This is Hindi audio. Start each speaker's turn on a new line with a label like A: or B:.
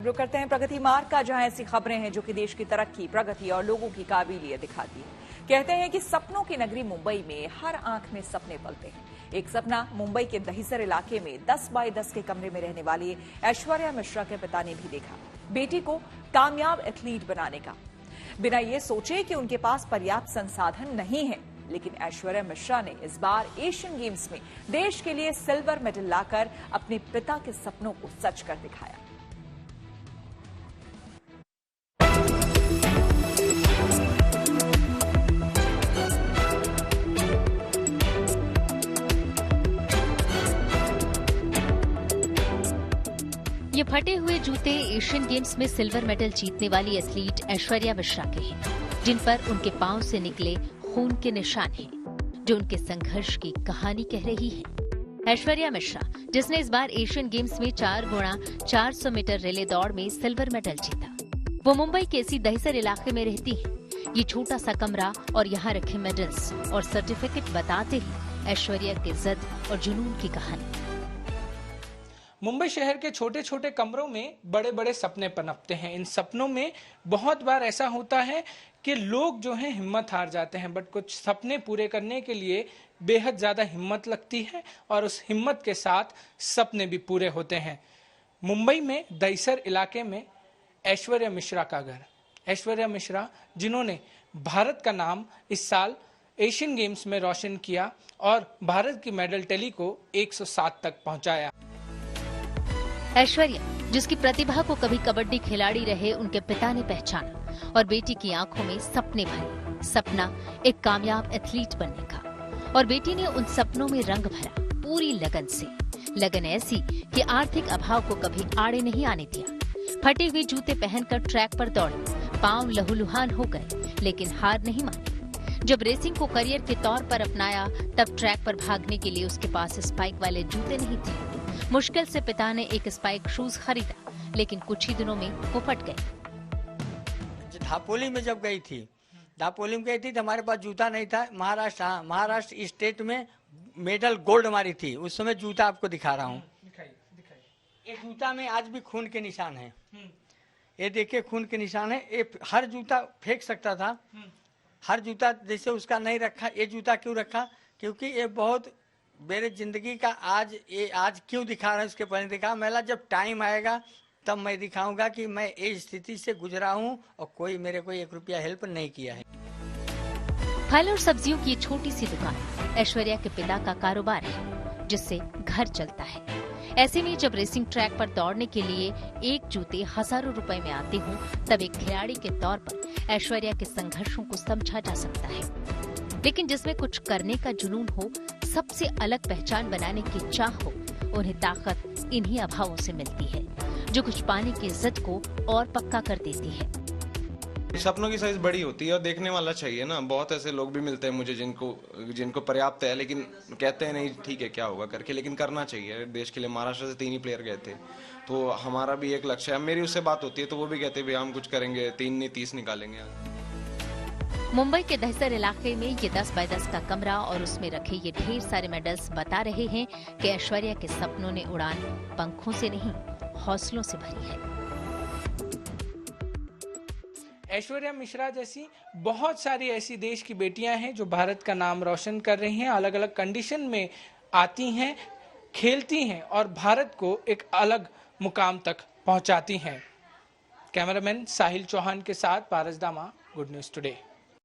A: रुक करते हैं प्रगति मार्ग का, जहां ऐसी खबरें हैं जो कि देश की तरक्की, प्रगति और लोगों की काबिलियत दिखाती है। कहते हैं कि सपनों की नगरी मुंबई में हर आंख में सपने पलते हैं। एक सपना मुंबई के दहिसर इलाके में 10 बाई 10 के कमरे में रहने वाली ऐश्वर्या मिश्रा के पिता ने भी देखा, बेटी को कामयाब एथलीट बनाने का, बिना ये सोचे कि उनके पास पर्याप्त संसाधन नहीं है। लेकिन ऐश्वर्या मिश्रा ने इस बार एशियन गेम्स में देश के लिए सिल्वर मेडल लाकर अपने पिता के सपनों को सच कर दिखाया।
B: ये फटे हुए जूते एशियन गेम्स में सिल्वर मेडल जीतने वाली एथलीट ऐश्वर्या मिश्रा के हैं, जिन पर उनके पांव से निकले खून के निशान हैं, जो उनके संघर्ष की कहानी कह रही है। ऐश्वर्या मिश्रा, जिसने इस बार एशियन गेम्स में 4x400 मीटर रिले दौड़ में सिल्वर मेडल जीता, वो मुंबई के इसी दहिसर इलाके में रहती है। ये छोटा सा कमरा और यहाँ रखे मेडल्स और सर्टिफिकेट बताते ही ऐश्वर्या के जिद और जुनून की कहानी।
C: मुंबई शहर के छोटे छोटे कमरों में बड़े बड़े सपने पनपते हैं। इन सपनों में बहुत बार ऐसा होता है कि लोग जो हैं हिम्मत हार जाते हैं, बट कुछ सपने पूरे करने के लिए बेहद ज़्यादा हिम्मत लगती है और उस हिम्मत के साथ सपने भी पूरे होते हैं। मुंबई में दहिसर इलाके में ऐश्वर्या मिश्रा का घर। ऐश्वर्या मिश्रा, जिन्होंने भारत का नाम इस साल एशियन गेम्स में रोशन किया और भारत की मेडल टैली को 107 तक पहुंचाया।
B: ऐश्वर्या, जिसकी प्रतिभा को कभी कबड्डी खिलाड़ी रहे उनके पिता ने पहचाना और बेटी की आंखों में सपने भरे, सपना एक कामयाब एथलीट बनने का, और बेटी ने उन सपनों में रंग भरा पूरी लगन से, लगन ऐसी कि आर्थिक अभाव को कभी आड़े नहीं आने दिया। फटे हुए जूते पहनकर ट्रैक पर दौड़ी, पांव लहूलुहान हो गए, लेकिन हार नहीं मानी। जब रेसिंग को करियर के तौर पर अपनाया, तब ट्रैक पर भागने के लिए उसके पास स्पाइक वाले जूते नहीं थे। मुश्किल से पिता ने एक स्पाइक शूज खरीदा, लेकिन कुछ ही दिनों में वो फट गए।
D: धापोली में जब गई थी तो हमारे पास जूता नहीं था। महाराष्ट्र स्टेट में मेडल गोल्ड हमारी थी। उस समय जूता आपको दिखा रहा हूँ। ये जूता में आज भी खून के निशान है। ये देखिए खून के निशान है। ये हर जूता फेंक सकता था, हर जूता जैसे उसका नहीं रखा। ये जूता क्यों रखा? क्योंकि ये बहुत मेरे जिंदगी का आज क्यों दिखा रहा है, उसके पहले दिखा। मेरा जब टाइम आएगा तब मैं दिखाऊंगा कि मैं इस स्थिति से गुजरा हूं और कोई मेरे को 1 रुपया हेल्प नहीं किया है।
B: फल और सब्जियों की छोटी सी दुकान ऐश्वर्या के पिता का कारोबार है, जिससे घर चलता है। ऐसे में जब रेसिंग ट्रैक पर दौड़ने के लिए एक जूते हजारों रुपए में आते हों, तब एक खिलाड़ी के तौर पर ऐश्वर्या के संघर्षों को समझा जा सकता है। लेकिन जिसमें कुछ करने का जुनून हो, सबसे अलग पहचान बनाने की चाह हो, उन्हें ताकत इन्हीं अभावों से मिलती है, जो कुछ पाने की जिद को और पक्का कर देती है।
E: सपनों की साइज बड़ी होती है और देखने वाला चाहिए ना। बहुत ऐसे लोग भी मिलते हैं मुझे जिनको पर्याप्त है, लेकिन कहते हैं नहीं ठीक है क्या होगा करके, लेकिन करना चाहिए देश के लिए। महाराष्ट्र से 3 ही प्लेयर गए थे, तो हमारा भी एक लक्ष्य है। मेरी उससे बात होती है तो वो भी कहते हैं भैया हम कुछ करेंगे, 3 नहीं 30 निकालेंगे।
B: मुंबई के दहिसर इलाके में ये 10 बाई 10 का कमरा और उसमें रखे ये ढेर सारे मेडल्स बता रहे हैं कि ऐश्वर्या के सपनों ने उड़ान पंखों से नहीं, हौसलों से भरी है।
C: ऐश्वर्या मिश्रा जैसी बहुत सारी ऐसी देश की बेटियां हैं जो भारत का नाम रोशन कर रही हैं, अलग अलग कंडीशन में आती हैं, खेलती हैं और भारत को एक अलग मुकाम तक पहुंचाती हैं। कैमरामैन साहिल चौहान के साथ पारस दामा, गुड न्यूज टुडे।